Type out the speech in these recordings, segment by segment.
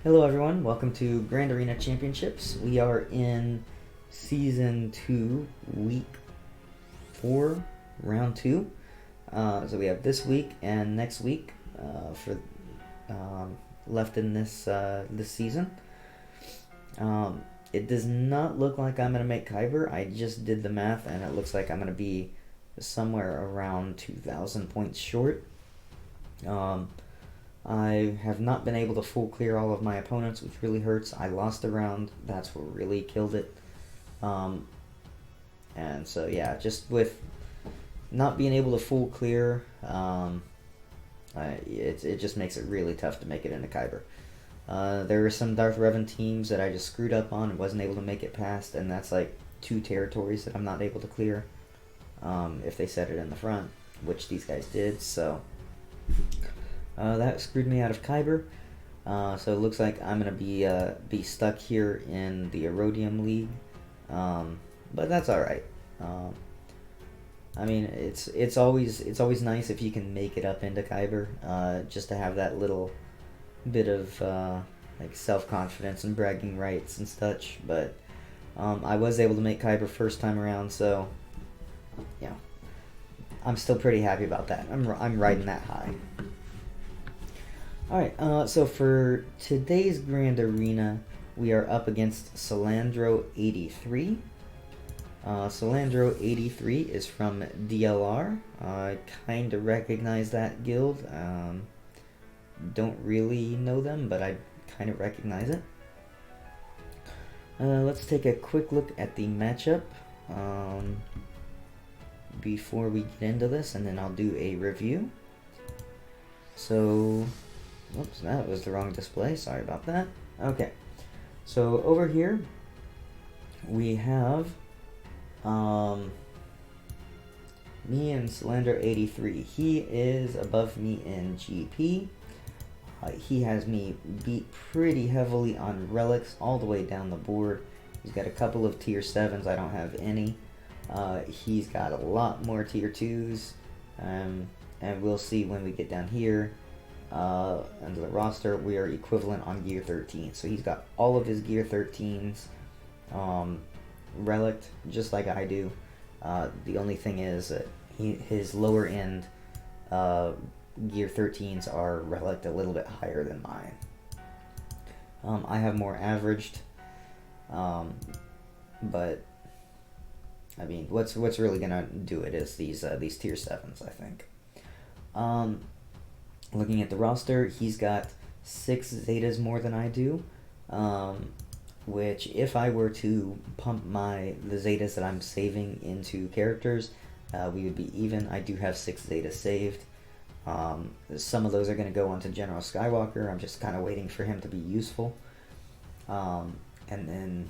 Hello everyone, welcome to Grand Arena Championships. We are in Season 2, Week 4, Round 2. So we have this week and next week for left in this season. It does not look like I'm going to make Kyber. I just did the math and it looks like I'm going to be somewhere around 2,000 points short. I have not been able to full clear all of my opponents, which really hurts. I lost a round. That's what really killed it. And so, yeah, just with not being able to full clear, it just makes it really tough to make it into Kyber. There are some Darth Revan teams that I just screwed up on and wasn't able to make it past, and that's like 2 territories that I'm not able to clear if they set it in the front, which these guys did, so... that screwed me out of Kyber, so it looks like I'm gonna be stuck here in the Erodium League, but that's all right. I mean, it's always nice if you can make it up into Kyber, just to have that little bit of like self-confidence and bragging rights and such. But I was able to make Kyber first time around, so yeah, I'm still pretty happy about that. I'm riding that high. Alright, so for today's Grand Arena, we are up against Salandro 83. Salandro 83 is from DLR. I kind of recognize that guild. Don't really know them, but I kind of recognize it. Let's take a quick look at the matchup before we get into this, and then I'll do a review. So... Oops, that was the wrong display. Sorry about that. Okay, so over here we have me and Cylinder 83. He is above me in GP. He has me beat pretty heavily on relics all the way down the board. He's got a couple of tier 7s. I don't have any. He's got a lot more tier 2s, and we'll see when we get down here. Under the roster, we are equivalent on gear 13. So he's got all of his gear 13s relicked, just like I do. The only thing is that his lower end gear 13s are relicked a little bit higher than mine. I have more averaged, but I mean, what's really gonna do it is these tier 7s, I think. Looking at the roster, he's got 6 Zetas more than I do, which if I were to pump the Zetas that I'm saving into characters, we would be even. I do have 6 Zetas saved. Some of those are going to go onto General Skywalker. I'm just kind of waiting for him to be useful. And then,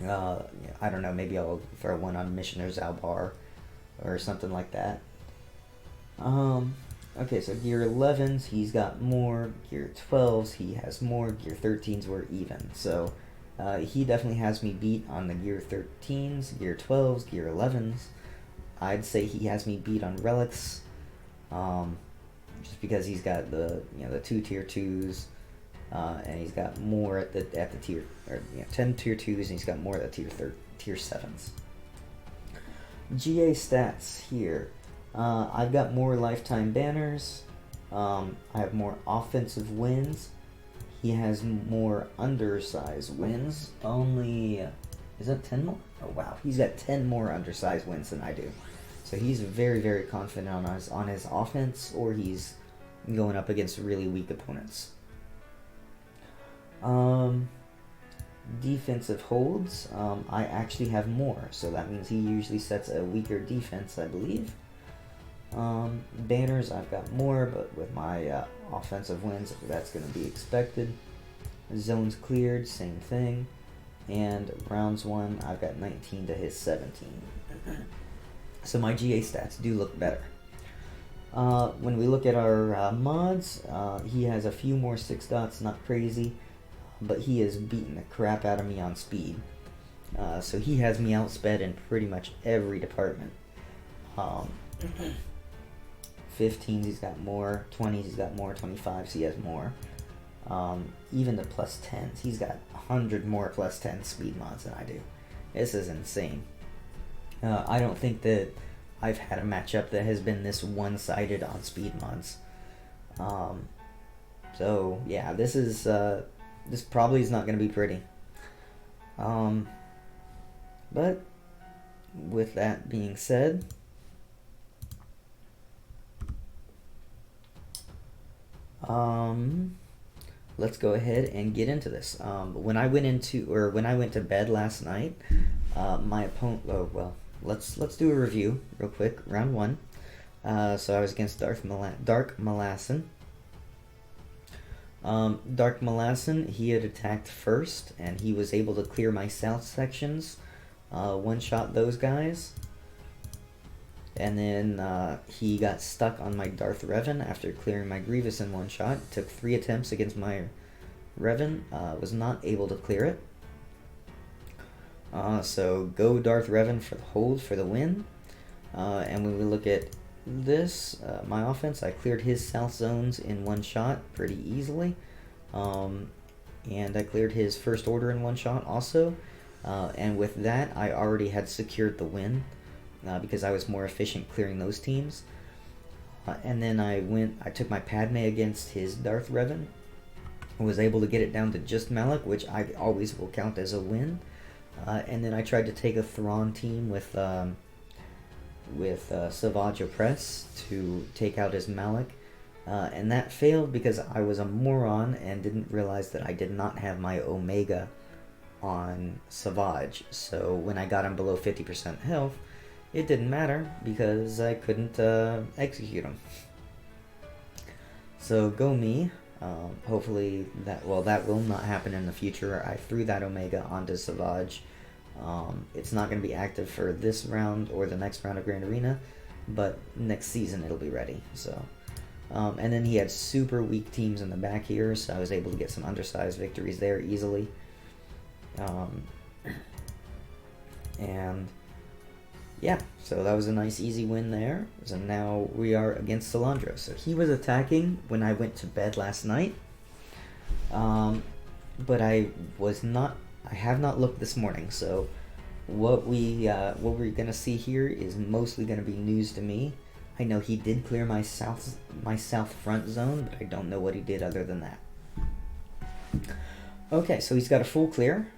I don't know, maybe I'll throw one on Missioner Zalbar or something like that. Okay, so gear 11s, he's got more. Gear 12s, he has more. Gear 13s, we're even. So, he definitely has me beat on the gear 13s, gear 12s, gear 11s. I'd say he has me beat on relics, just because he's got the 2 tier 2s, and he's got more at the tier, or 10 tier 2s, and he's got more at the tier 7s. GA stats here. I've got more lifetime banners. I have more offensive wins. He has more undersized wins. Only, is that 10 more? Oh wow, he's got 10 more undersized wins than I do. So he's very, very confident on his offense, or he's going up against really weak opponents. Defensive holds, I actually have more, so that means he usually sets a weaker defense, I believe. Banners, I've got more, but with my offensive wins, that's going to be expected. Zones cleared, same thing. And rounds won, I've got 19 to his 17. So my GA stats do look better. When we look at our mods, he has a few more 6 dots, not crazy, but he is beating the crap out of me on speed. So he has me outsped in pretty much every department. 15s, he's got more. 20s, he's got more. 25s, he has more. Even the plus 10s. He's got 100 more plus 10 speed mods than I do. This is insane. I don't think that I've had a matchup that has been this one-sided on speed mods. So yeah, this probably is not going to be pretty. But with that being said, let's go ahead and get into this. When I went to bed last night, my opponent. Oh well, let's do a review real quick. Round 1. So I was against Dark Malassin. Dark Malassin, he had attacked first, and he was able to clear my south sections, one-shot those guys, and then he got stuck on my Darth Revan after clearing my Grievous in one shot. Took 3 attempts against my Revan, was not able to clear it. So go Darth Revan for the hold for the win. And when we look at this, my offense, I cleared his south zones in one shot pretty easily, and I cleared his first order in one shot also, and with that I already had secured the win, because I was more efficient clearing those teams. And then I took my Padme against his Darth Revan, was able to get it down to just Malak, which I always will count as a win. And then I tried to take a Thrawn team with SWGOH to take out his Malak, and that failed because I was a moron and didn't realize that I did not have my Omega on SWGOH. So when I got him below 50% health, it didn't matter because I couldn't execute him. So go me. Hopefully that will not happen in the future. I threw that Omega onto SWGOH. It's not going to be active for this round or the next round of Grand Arena, but next season it'll be ready. So, and then he had super weak teams in the back here, so I was able to get some undersized victories there easily. And yeah, so that was a nice easy win there. So now we are against Solandro. So he was attacking when I went to bed last night, but I have not looked this morning, so what we're gonna see here is mostly gonna be news to me. I know he did clear my south front zone, but I don't know what he did other than that. Okay, so he's got a full clear,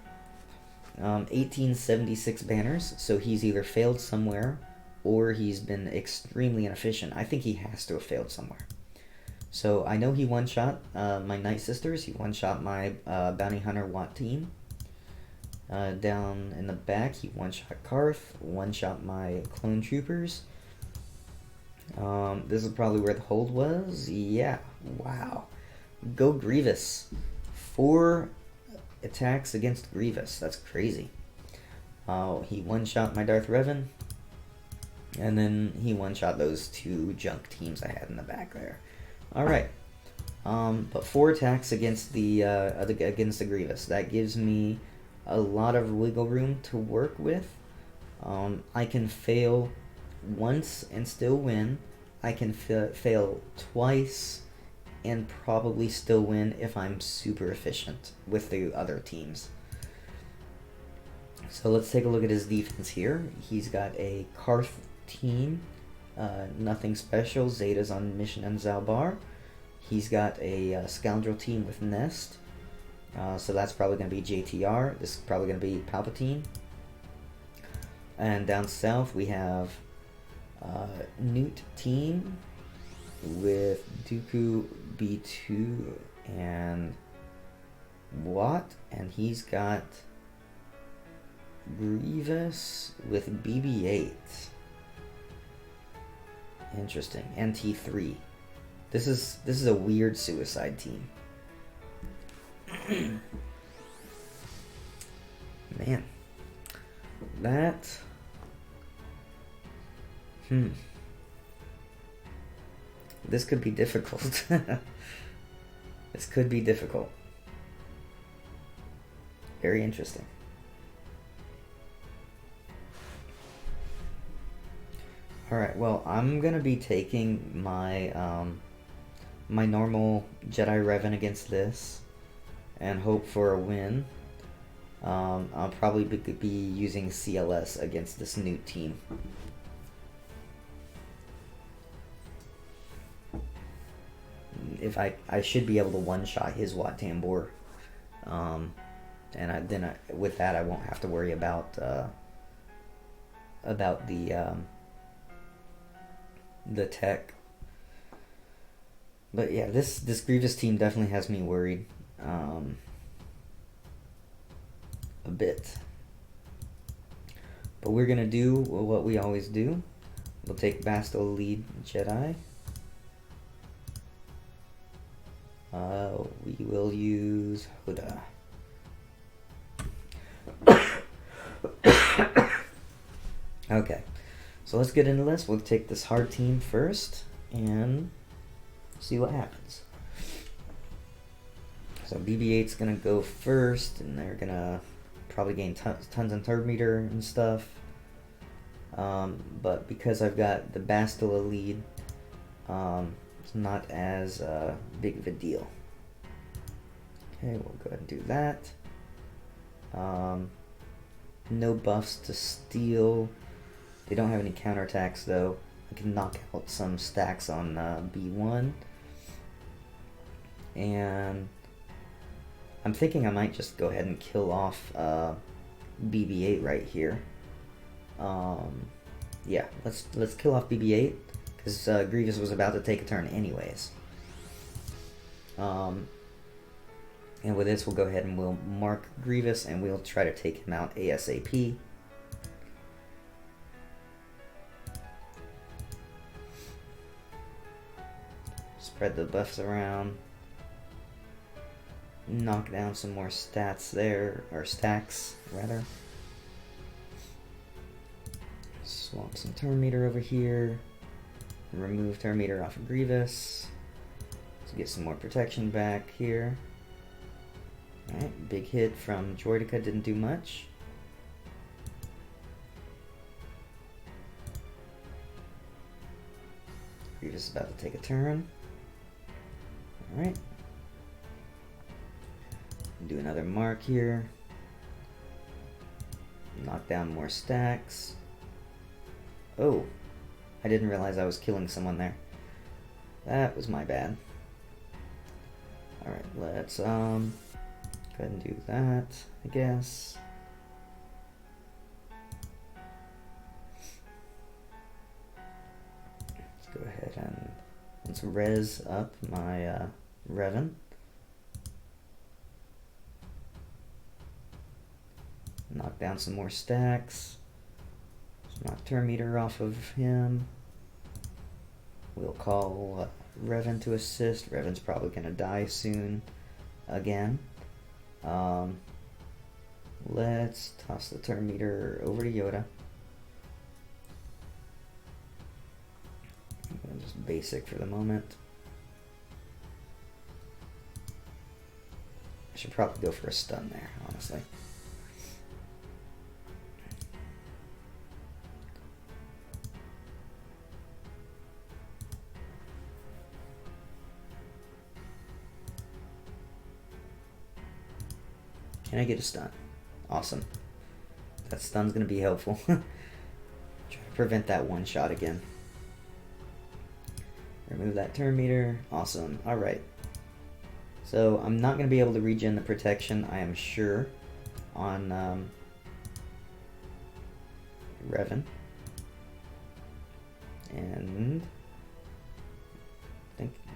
1876 banners, so he's either failed somewhere or he's been extremely inefficient. I think he has to have failed somewhere. So I know he one-shot my Night Sisters, he one-shot my Bounty Hunter Watt team. Down in the back, he one-shot Carth, one-shot my Clone Troopers. This is probably where the hold was. Yeah, wow. Go Grievous. 4 attacks against Grievous. That's crazy. He one-shot my Darth Revan, and then he one-shot those 2 junk teams I had in the back there. Alright. But 4 attacks against the Grievous. That gives me a lot of wiggle room to work with. I can fail once and still win. I can fail twice and probably still win if I'm super efficient with the other teams. So let's take a look at his defense here. He's got a Carth team, nothing special. Zeta's on mission in Zalbar. He's got a Scoundrel team with Nest. So that's probably going to be JTR. This is probably going to be Palpatine. And down south we have Nute team with Dooku, B2, and Watt. And he's got Grievous with BB-8. Interesting. And T3. This is a weird suicide team. Man, that this could be difficult. This could be difficult. Very interesting. Alright, well, I'm gonna be taking my my normal Jedi Revan against this and hope for a win. I'll probably be using CLS against this Nute team. If I should be able to one-shot his Wat Tambor, and with that I won't have to worry about the tech. But yeah, this Grievous team definitely has me worried a bit. But we're gonna do what we always do. We'll take Bastila lead Jedi. We will use Hoda. Okay, so let's get into this. We'll take this hard team first and see what happens. So BB-8's gonna go first, and they're gonna probably gain tons and turd meter and stuff. But because I've got the Bastila lead, it's not as big of a deal. Okay, we'll go ahead and do that. No buffs to steal. They don't have any counterattacks though. I can knock out some stacks on B1. And I'm thinking I might just go ahead and kill off BB-8 right here. Yeah, let's kill off BB-8 because Grievous was about to take a turn anyways. And with this, we'll go ahead and we'll mark Grievous and we'll try to take him out ASAP. Spread the buffs around. Knock down some more stats there, or stacks rather. Swap some turn meter over here. Remove turn meter off of Grievous to get some more protection back here. Alright, big hit from Droideka, didn't do much. Grievous is about to take a turn. Alright. Do another mark here. Knock down more stacks. Oh, I didn't realize I was killing someone there. That was my bad. Alright, let's go ahead and do that, I guess. Let's go ahead and let's res up my Revan. Knock down some more stacks. Let's knock turn meter off of him. We'll call Revan to assist. Revan's probably gonna die soon again. Let's toss the turn meter over to Yoda. Just basic for the moment. I should probably go for a stun there, honestly. Can I get a stun? Awesome. That stun's going to be helpful. Try to prevent that one shot again. Remove that turn meter. Awesome. Alright. So I'm not going to be able to regen the protection, I am sure, on Revan. And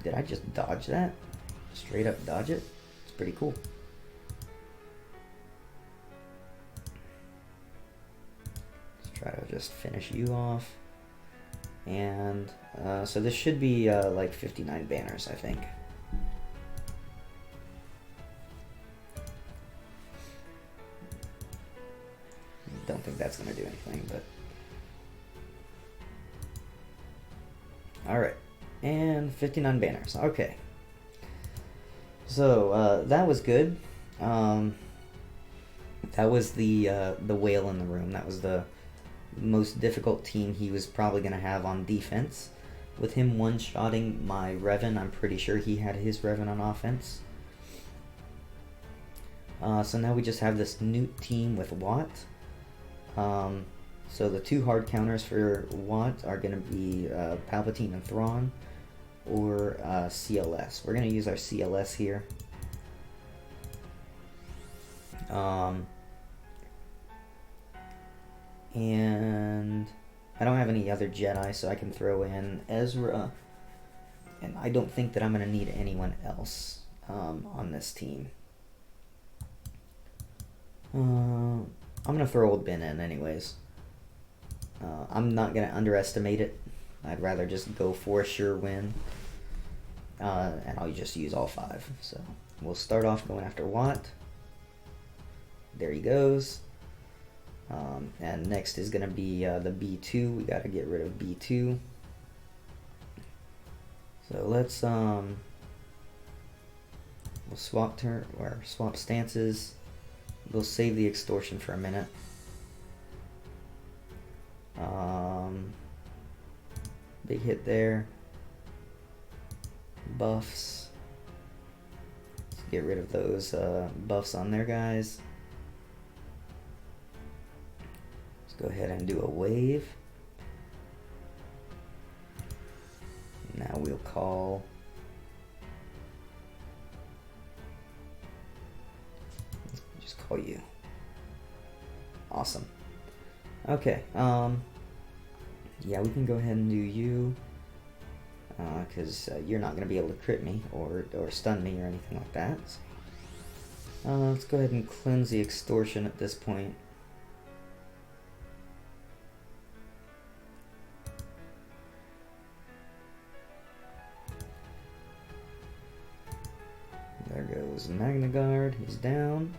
did I just dodge that? Straight up dodge it? It's pretty cool. Try to just finish you off. And so this should be like 59 banners, I think. Don't think that's going to do anything, but... Alright. And 59 banners. Okay. So, that was good. That was the whale in the room. That was the most difficult team he was probably going to have on defense, with him one-shotting my Revan, I'm pretty sure he had his Revan on offense. So now we just have this Nute team with Wat. So the two hard counters for Wat are going to be Palpatine and Thrawn, or CLS. We're going to use our CLS here. And I don't have any other Jedi, so I can throw in Ezra. And I don't think that I'm going to need anyone else on this team. I'm going to throw old Ben in anyways. I'm not going to underestimate it. I'd rather just go for a sure win. And I'll just use all 5. So we'll start off going after Wat. There he goes. And next is going to be the B2. We got to get rid of B2. So let's we'll swap stances. We'll save the extortion for a minute. Big hit there. Buffs. Let's get rid of those buffs on there, guys. Let's go ahead and do a wave. Now we'll call you. Awesome. Okay, yeah, we can go ahead and do you, because you're not going to be able to crit me or stun me or anything like that. Let's go ahead and cleanse the extortion at this point. There goes Magna Guard, he's down.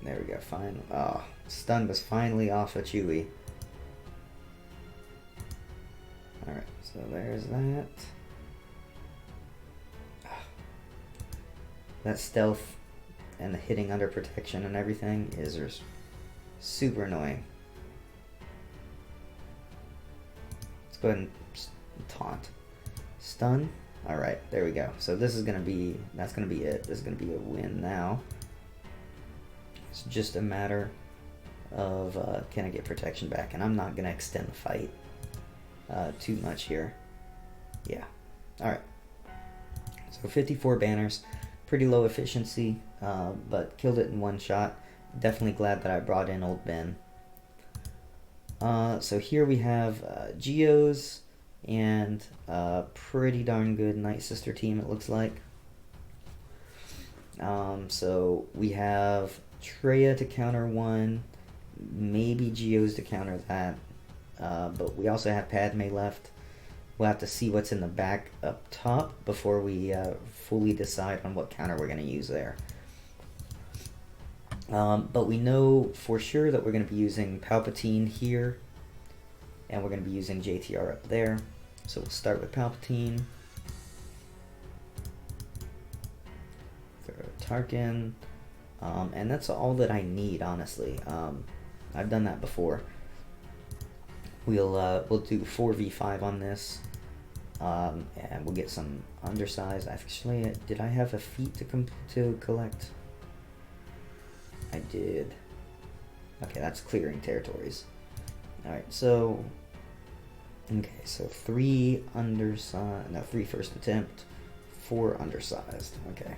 There we go, fine. Oh, stun was finally off of Chewie. Alright, so there's that. That stealth and the hitting under protection and everything is just super annoying. Let's go ahead and taunt. Stun. Alright, there we go. So this is gonna be, that's gonna be it. This is gonna be a win now. It's just a matter of can I get protection back, and I'm not going to extend the fight too much here. Yeah. Alright. So 54 banners. Pretty low efficiency, but killed it in one shot. Definitely glad that I brought in old Ben. So here we have Geos and a pretty darn good Night Sister team, it looks like. So we have Traya to counter one, maybe Geos to counter that, but we also have Padme left. We'll have to see what's in the back up top before we fully decide on what counter we're going to use there. But we know for sure that we're going to be using Palpatine here, and we're going to be using JTR up there. So we'll start with Palpatine. Throw Tarkin. And that's all that I need, honestly. I've done that before. We'll do 4v5 on this, and we'll get some undersized. Actually, did I have a feat to collect? I did. Okay, that's clearing territories. All right, so okay, so 3 undersized. No, 3 first attempt, 4 undersized. Okay.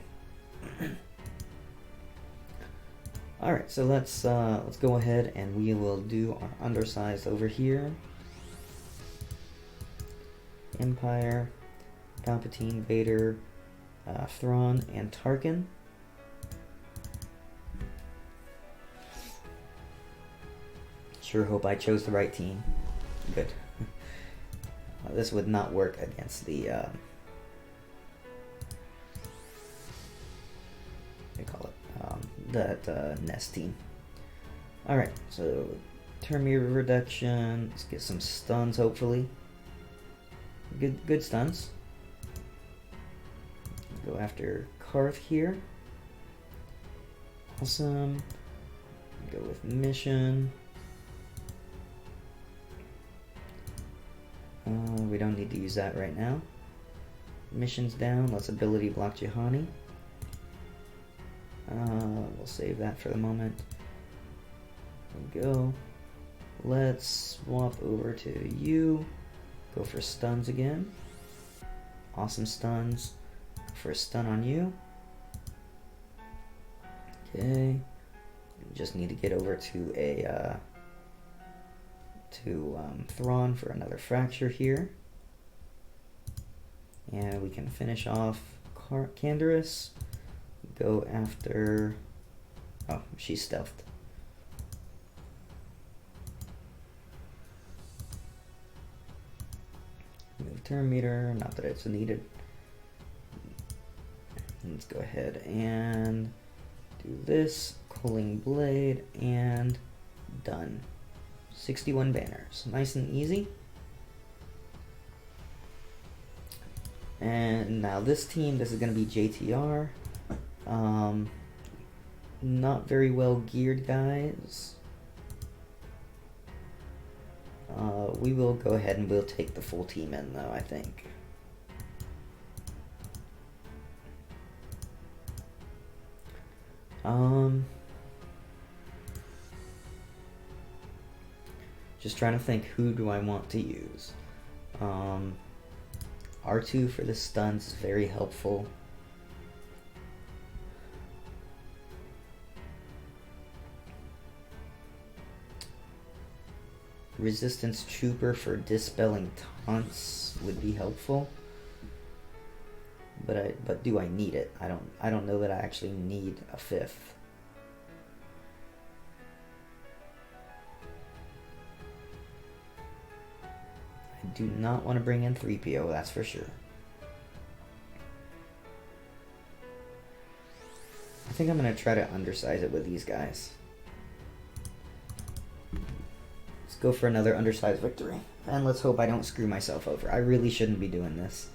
Alright, so let's go ahead and we will do our undersized over here. Empire, Palpatine, Vader, Thrawn, and Tarkin. Sure hope I chose the right team. Good. This would not work against the that Nest team. Alright, so turn meter reduction. Let's get some stuns, hopefully. Good stuns. Go after Carth here. Awesome. Go with mission. We don't need to use that right now. Mission's down. Let's ability block Juhani. We'll save that for the moment. There we go. Let's swap over to you. Go for stuns again. Awesome stuns. Go for a stun on you. Okay. Just need to get over to a Thrawn for another fracture here. And we can finish off Canderous. Go after... Oh, she's stealthed. Move turn meter, not that it's needed. Let's go ahead and do this. Culling Blade, and done. 61 banners. Nice and easy. And now this team, this is going to be JTR. Not very well geared guys. We will go ahead and we'll take the full team in though, I think. Just trying to think, who do I want to use? R2 for the stuns is very helpful. Resistance Trooper for dispelling taunts would be helpful. But do I need it? I don't know that I actually need a fifth. I do not want to bring in 3PO, that's for sure. I think I'm going to try to undersize it with these guys. Let's go for another undersized victory. And let's hope I don't screw myself over. I really shouldn't be doing this.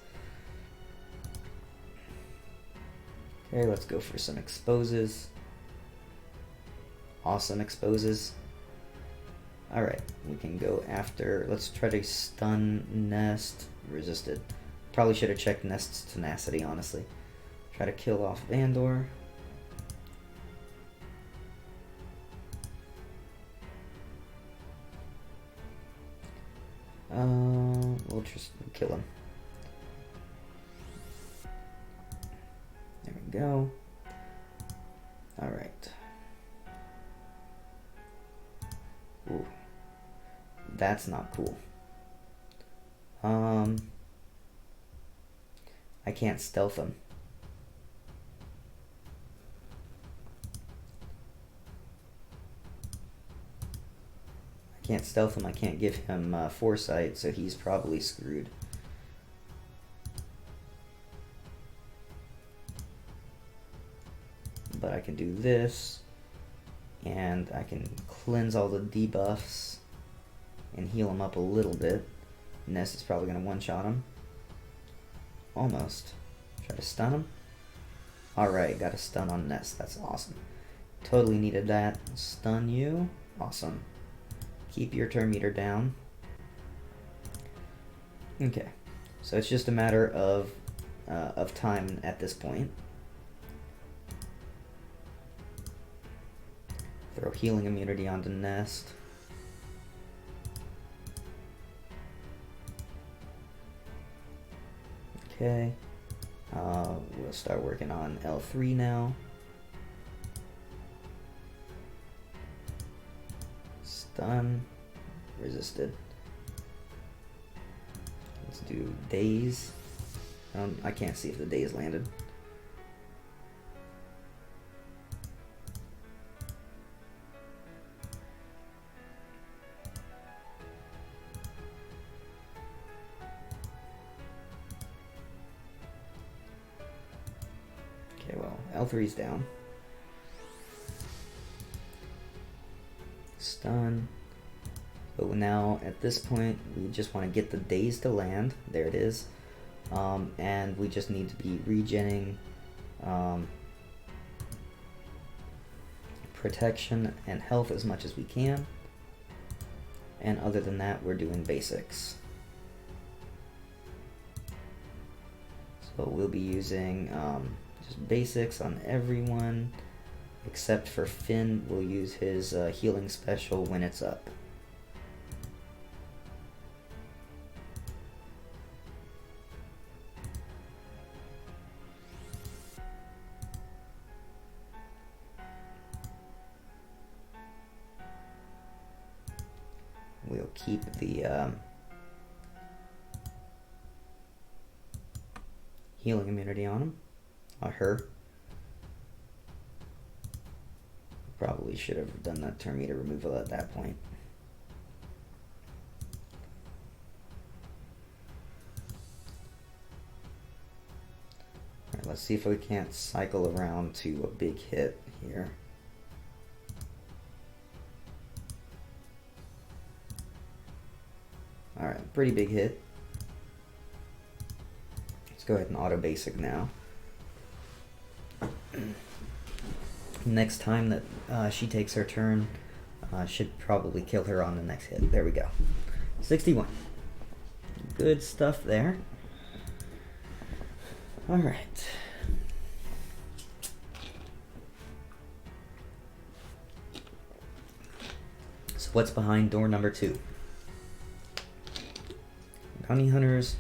Okay, let's go for some exposes. Awesome exposes. Alright, we can go after... Let's try to stun Nest. Resisted. Probably should have checked Nest's tenacity, honestly. Try to kill off Vandor. We'll just kill him. There we go. Alright. Ooh. That's not cool. I can't stealth him. Can't stealth him, I can't give him foresight, so he's probably screwed. But I can do this, and I can cleanse all the debuffs and heal him up a little bit. Nest is probably going to one-shot him. Almost. Try to stun him. Alright, got a stun on Nest, that's awesome. Totally needed that. Stun you. Awesome. Keep your turn meter down. Okay, so it's just a matter of time at this point. Throw healing immunity onto Nest. Okay, we'll start working on L3 now. Stun, resisted. Let's do daze. I can't see if the daze landed. Okay, well, L3's down. Stun. But now at this point we just want to get the daze to land. There it is. And we just need to be regenning protection and health as much as we can. And other than that, we're doing basics. So we'll be using just basics on everyone, except for Finn. We'll use his healing special when it's up. We'll keep the healing immunity on him, on her. Probably should have done that turn meter removal at that point. Alright, let's see if we can't cycle around to a big hit here. Alright, pretty big hit. Let's go ahead and auto basic now. Next time that she takes her turn, should probably kill her on the next hit. There we go. 61. Good stuff there. Alright. So what's behind door number 2? Bounty hunters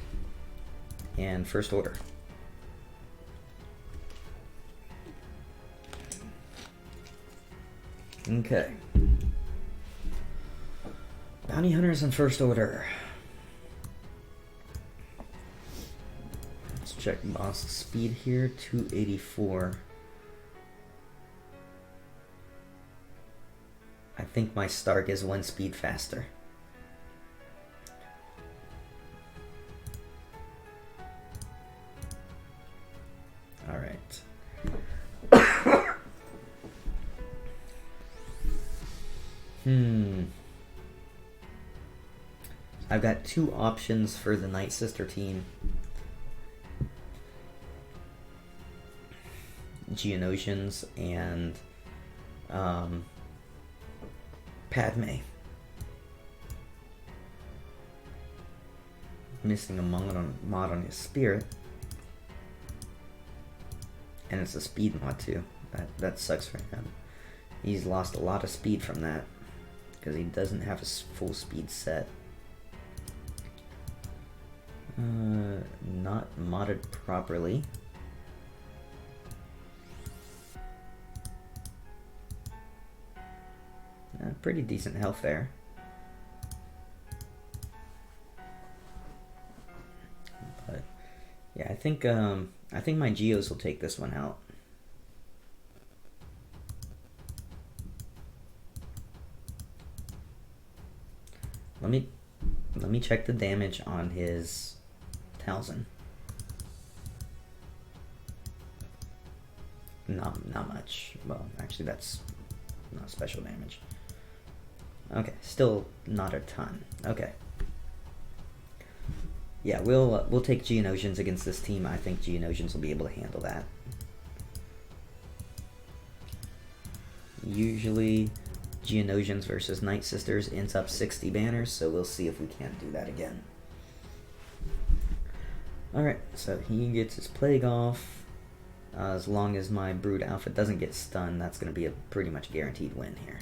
and First Order. Okay. Bounty hunters and First Order. Let's check boss speed here. 284. I think my Stark is 1 speed faster. Alright. I've got 2 options for the Night Sister team. Geonosians and Padme. Missing a mod on his spirit. And it's a speed mod too. That sucks for him. He's lost a lot of speed from that because he doesn't have his full speed set. Not modded properly. Pretty decent health there. But yeah, I think my Geos will take this one out. Let me check the damage on his Talzin. Not much. Well, actually that's not special damage. Okay, still not a ton. Okay. Yeah, we'll take Geonosians against this team. I think Geonosians will be able to handle that. Usually Geonosians versus Night Sisters ends up 60 banners, so we'll see if we can't do that again. Alright, so he gets his plague off. As long as my Brood Alpha doesn't get stunned, that's going to be a pretty much guaranteed win here.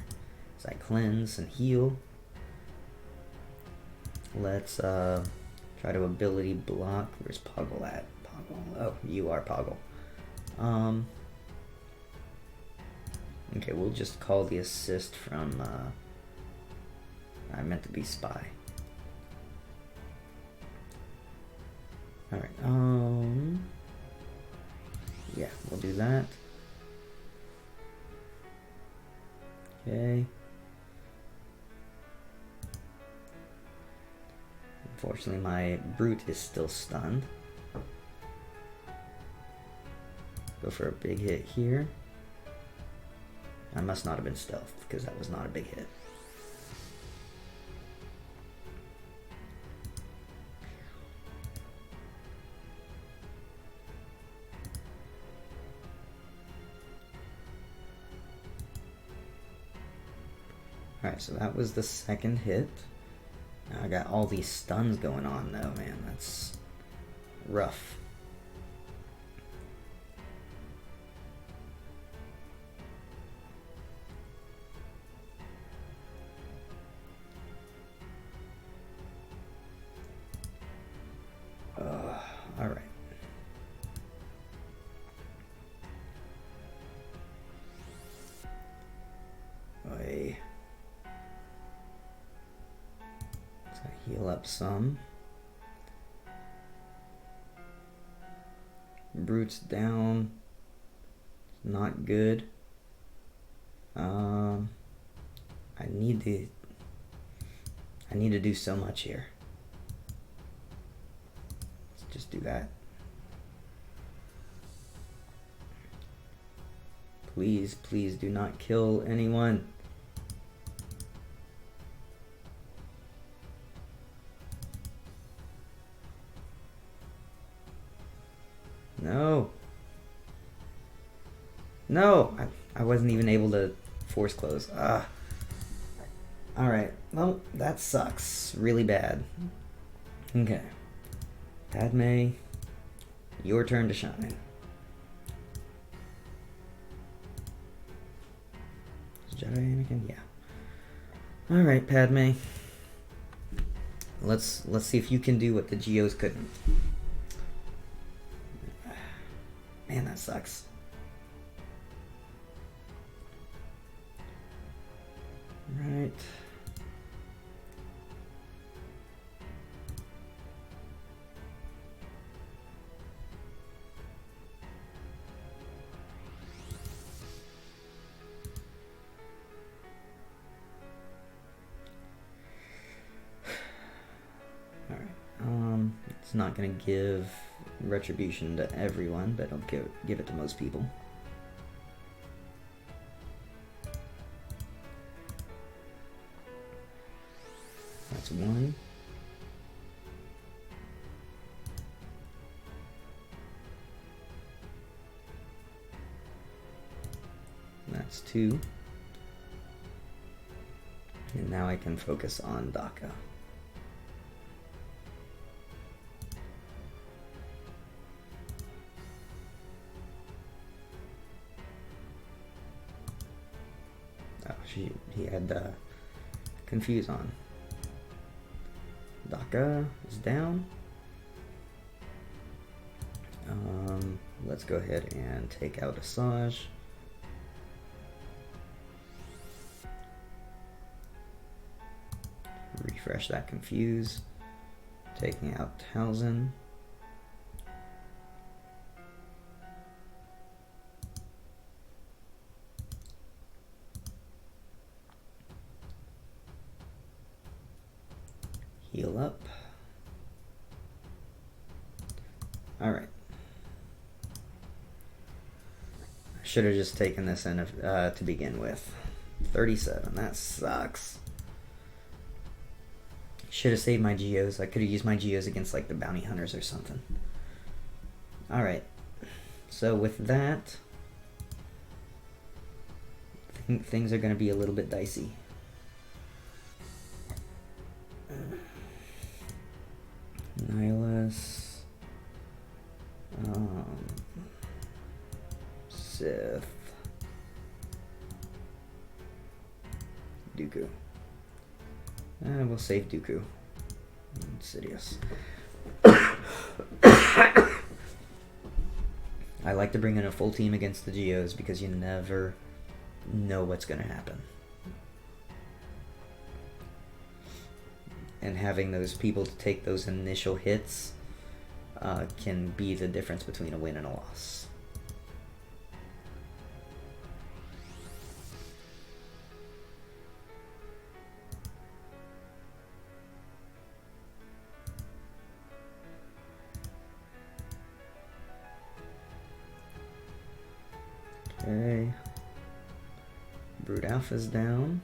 So I cleanse and heal. Let's try to ability block. Where's Poggle at? Poggle. Oh, you are Poggle. Okay, we'll just call the assist from I meant to be Spy. Alright, yeah, we'll do that. Okay. Unfortunately, my Brute is still stunned. Go for a big hit here. I must not have been stealthed, because that was not a big hit. Alright, so that was the second hit. Now I got all these stuns going on though, man. That's rough. Alright. Let's heal up some. Brute's down. Not good. I need to do so much here. Let's just do that. Please, please do not kill anyone. No. No! I wasn't even able to force close. Ah. Alright. Well, that sucks. Really bad. Okay. Padme, your turn to shine. Is Jedi Anakin? Yeah. Alright, Padme. Let's see if you can do what the Geos couldn't. Man, that sucks. Right. Alright. It's not gonna give retribution to everyone, but I'll give it to most people. That's one. That's two. And now I can focus on Daka. Oh, he had Confuse on. Daka is down. Let's go ahead and take out Asajj. Refresh that Confuse. Taking out Talzin. Heal up. Alright. I should have just taken this in to begin with. 37, that sucks. Should have saved my Geos. I could have used my Geos against like the bounty hunters or something. Alright. So with that, I think things are going to be a little bit dicey. Nihilus, Sith, Dooku. We'll save Dooku. Insidious. I like to bring in a full team against the Geos because you never know what's going to happen. And having those people to take those initial hits can be the difference between a win and a loss. Okay. Brute Alpha's down.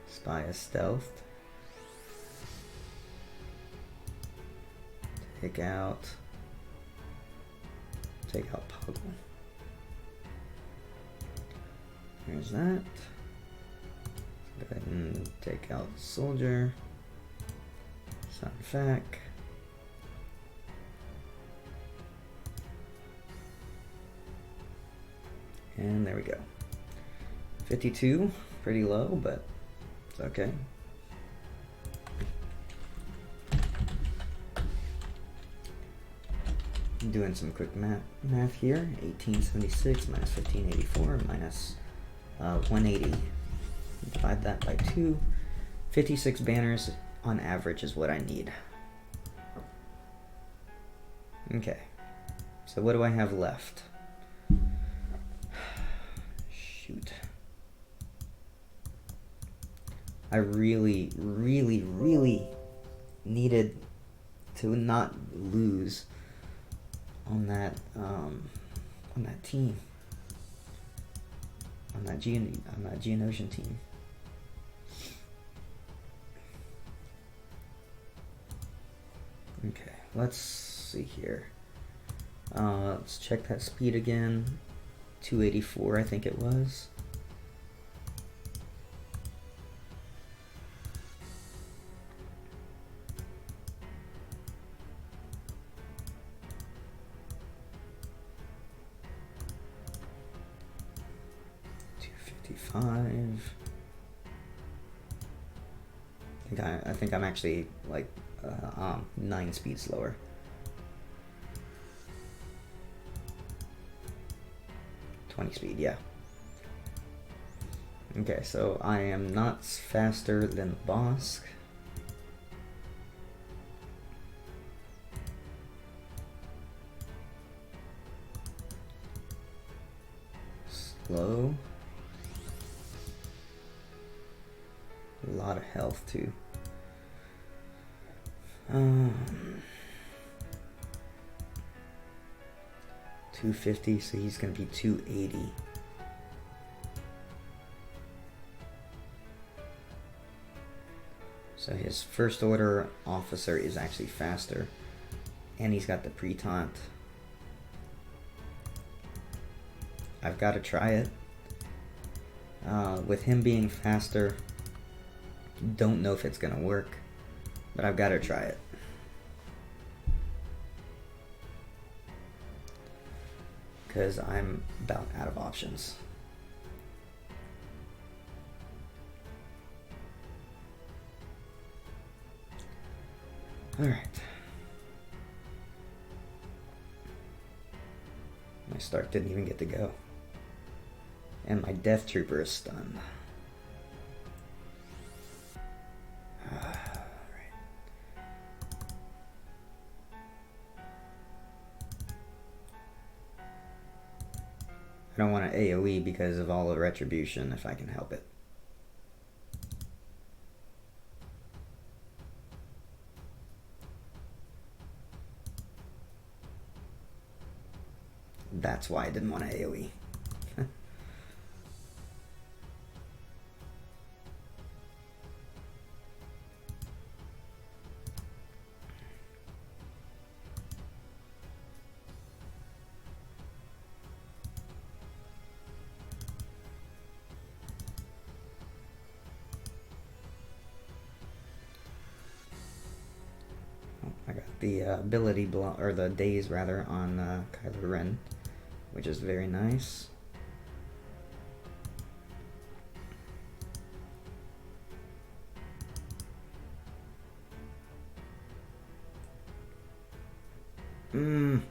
Spy is stealthed. Take out Poggle. There's that. Go ahead and take out Soldier. Sound Fac. And there we go. 52, pretty low, but it's okay. I'm doing some quick math here. 1876 minus 1584 minus 180. Divide that by 2. 56 banners on average is what I need. Okay, so what do I have left? Shoot. I really, really, really needed to not lose on that team, on that Geonosian team. Okay, let's see here. Let's check that speed again. 284, I think it was. I think I'm actually like 9 speed slower. Speed, yeah. Okay, so I am not faster than the boss. Slow. A lot of health too. 250, so he's gonna be 280. So his first order officer is actually faster, and he's got the pre-taunt. I've got to try it. With him being faster, don't know if it's gonna work, but I've got to try it. Because I'm about out of options. Alright. My start didn't even get to go. And my Death Trooper is stunned. I don't want to AoE because of all the retribution if I can help it. That's why I didn't want to AoE. I got the ability block, or the daze rather, on Kylo Ren, which is very nice. Mmm.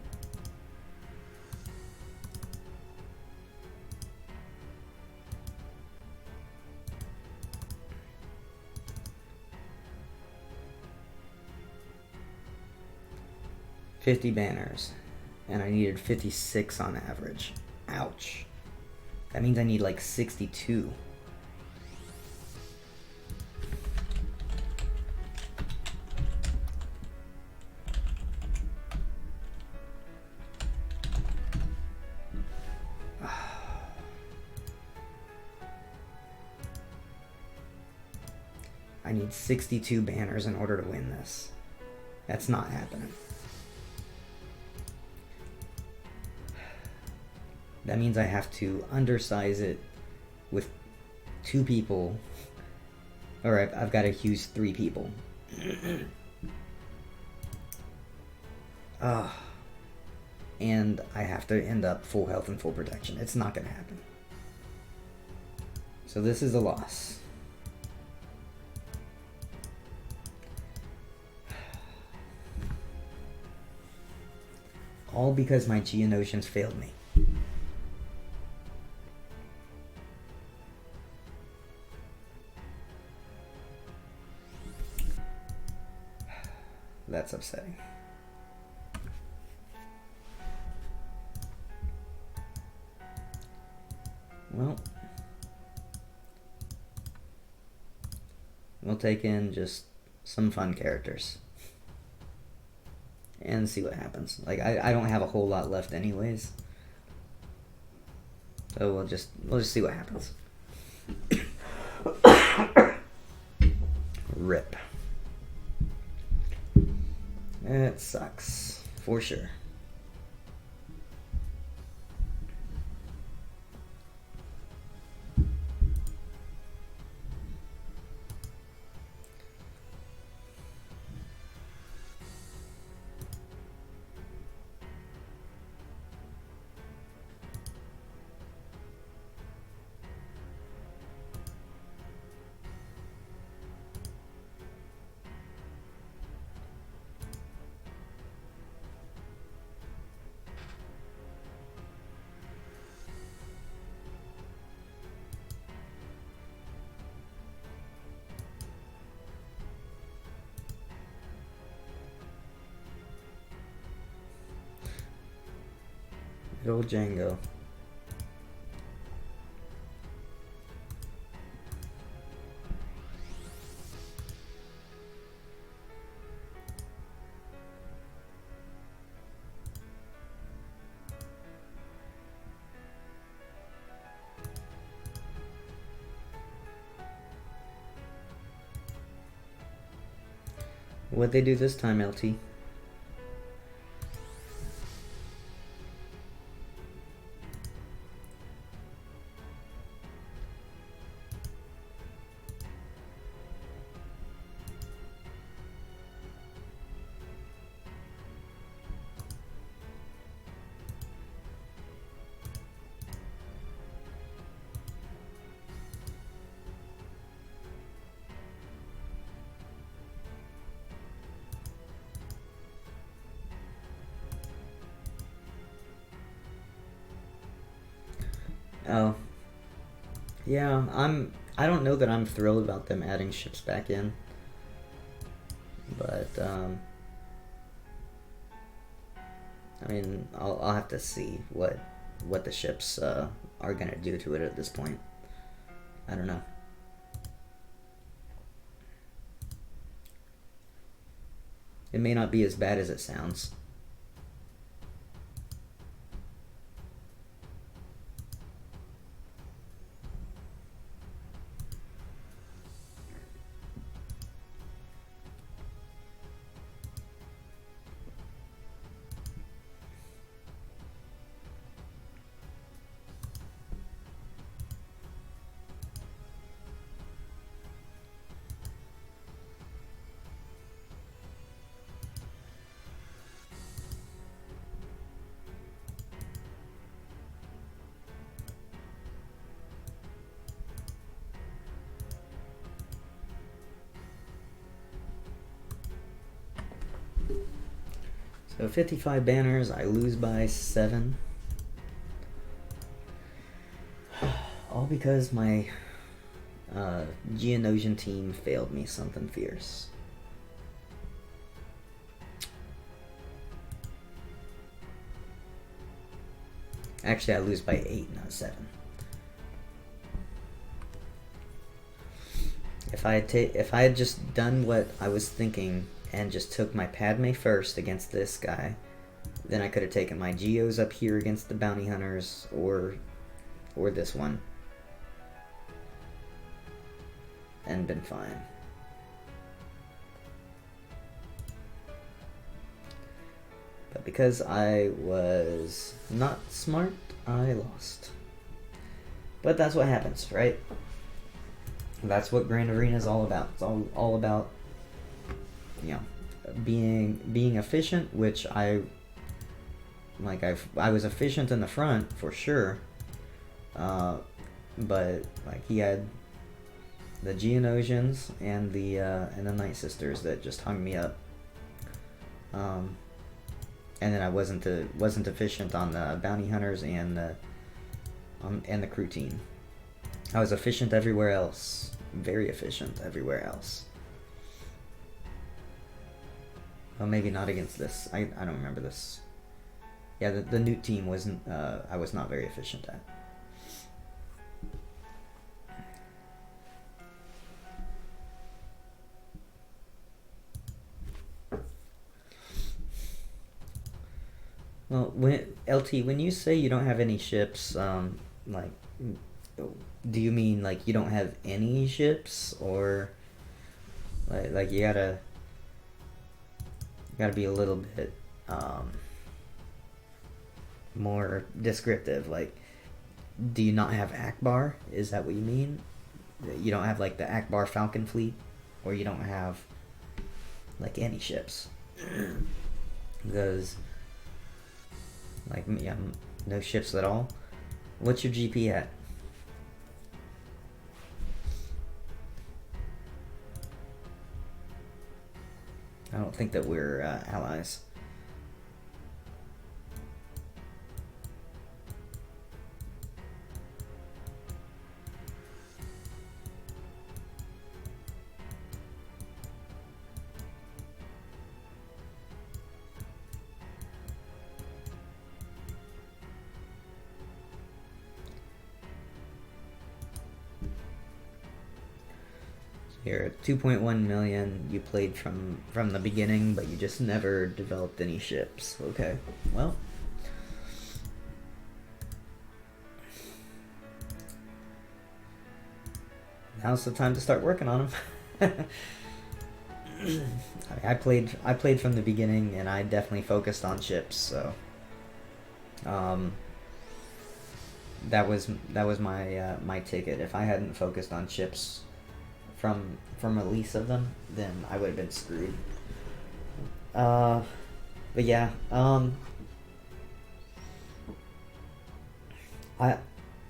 $50 banners, and I needed 56 on average. Ouch. That means I need like 62. I need 62 banners in order to win this. That's not happening. That means I have to undersize it with 2 people Alright, I've got to use 3 people. And I have to end up full health and full protection. It's not going to happen. So this is a loss. All because my Geonosians failed me. That's upsetting. Well, we'll take in just some fun characters and see what happens. Like, I don't have a whole lot left anyways, so we'll just see what happens. Rip. It sucks for sure. Good old Django. What'd they do this time, LT? Oh. Yeah, I don't know that I'm thrilled about them adding ships back in. But, I mean, I'll have to see what the ships are gonna do to it at this point. I don't know. It may not be as bad as it sounds. So 55 banners, I lose by 7. All because my Geonosian team failed me something fierce. Actually, I lose by 8, not 7. If I had just done what I was thinking and just took my Padme first against this guy, then I could have taken my Geos up here against the bounty hunters, or this one, and been fine. But because I was not smart, I lost. But that's what happens, right? That's what Grand Arena is all about. It's all about, you know, being efficient, which I was efficient in the front for sure, but like he had the Geonosians and the Night Sisters that just hung me up, and then I wasn't efficient on the bounty hunters and the crew team. I was efficient everywhere else, very efficient everywhere else. Well, maybe not against this. I don't remember this. Yeah, the Nute team wasn't. I was not very efficient at. Well, when you say you don't have any ships, like, do you mean like you don't have any ships, or like you gotta be a little bit more descriptive? Like, do you not have Akbar? Is that what you mean? You don't have like the Akbar Falcon fleet, or you don't have like any ships? Because like, yeah, no ships at all. What's your GP at? I don't think that we're allies. You're at 2.1 million. You played from the beginning, but you just never developed any ships. Okay, well, now's the time to start working on them. I played from the beginning, and I definitely focused on ships. So, that was my ticket. If I hadn't focused on ships from release of them, then I would have been screwed. But yeah,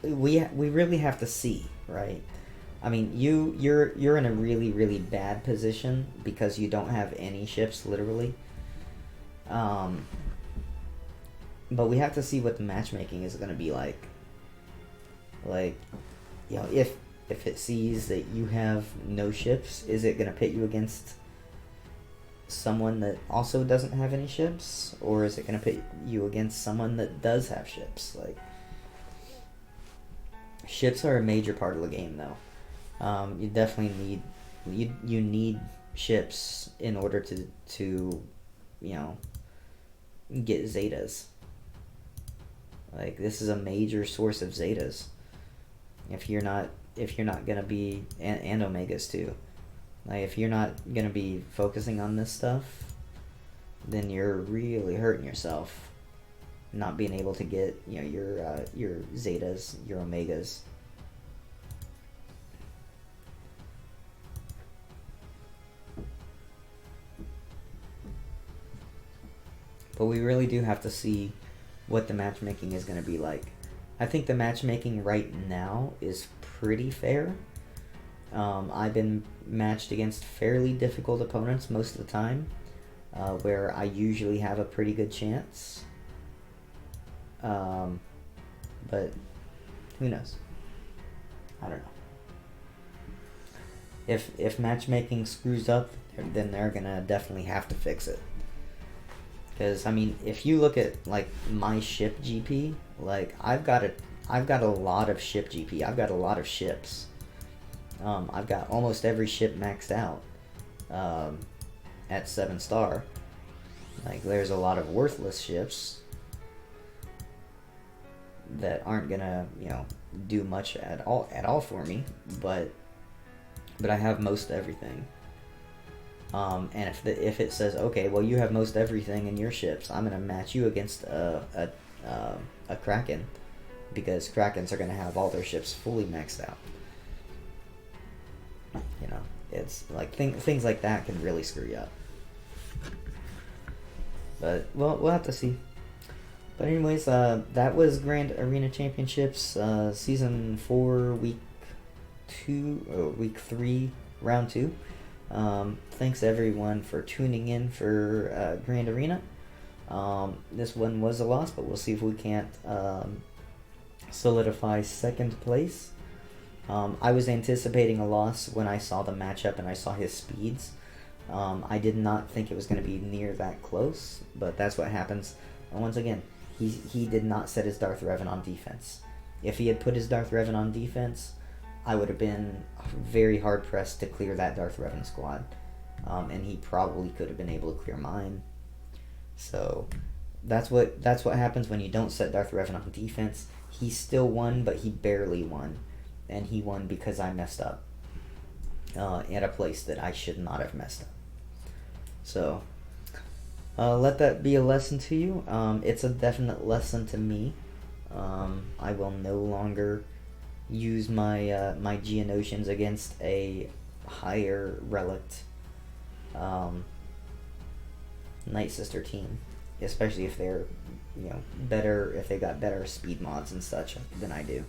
we really have to see, right? I mean, you're in a really, really bad position because you don't have any ships, literally. But we have to see what the matchmaking is going to be like. Like, you know, if it sees that you have no ships, is it going to pit you against someone that also doesn't have any ships? Or is it going to pit you against someone that does have ships? Like, ships are a major part of the game, though. You definitely need... You need ships in order to you know, get Zetas. Like, this is a major source of Zetas. If you're not gonna be, and Omegas too, like, if you're not gonna be focusing on this stuff, then you're really hurting yourself, not being able to get, you know, your Zetas, your Omegas. But we really do have to see what the matchmaking is going to be like. I think the matchmaking right now is pretty fair. I've been matched against fairly difficult opponents most of the time, where I usually have a pretty good chance. But who knows? I don't know. If matchmaking screws up, then they're gonna definitely have to fix it. Because, I mean, if you look at, like, my ship GP, like, I've got a lot of ship GP. I've got a lot of ships. I've got almost every ship maxed out at 7-star. Like, there's a lot of worthless ships that aren't gonna, you know, do much at all for me, but I have most everything. And if it says, okay, well, you have most everything in your ships, I'm gonna match you against a Kraken, because Krakens are gonna have all their ships fully maxed out. It's like things like that can really screw you up. But well, we'll have to see. But anyways, that was Grand Arena Championships, Season 4, Week 3, Round 2. Thanks everyone for tuning in for Grand Arena. This one was a loss, but we'll see if we can't solidify second place. I was anticipating a loss when I saw the matchup and I saw his speeds. I did not think it was going to be near that close, but that's what happens. And once again, he did not set his Darth Revan on defense. If he had put his Darth Revan on defense, I would have been very hard pressed to clear that Darth Revan squad, and he probably could have been able to clear mine. So that's what happens when you don't set Darth Revan on defense. He still won, but he barely won, and he won because I messed up at a place that I should not have messed up. So let that be a lesson to you. It's a definite lesson to me. I will no longer use my my Geonosians against a higher relict Night Sister team, especially if they're better, if they got better speed mods and such than I do.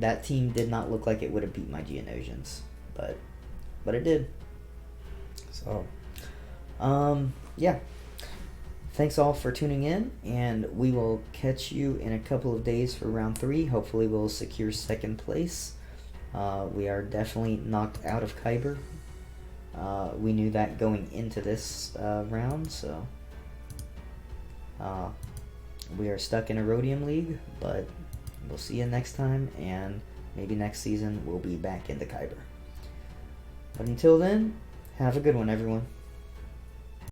That team did not look like it would have beat my Geonosians, but it did. So yeah, thanks all for tuning in, and we will catch you in a couple of days for round 3. Hopefully we'll secure second place. We are definitely knocked out of Kyber. We knew that going into this round, so we are stuck in a Rhodium League, but we'll see you next time, and maybe next season we'll be back into Kyber. But until then, have a good one, everyone.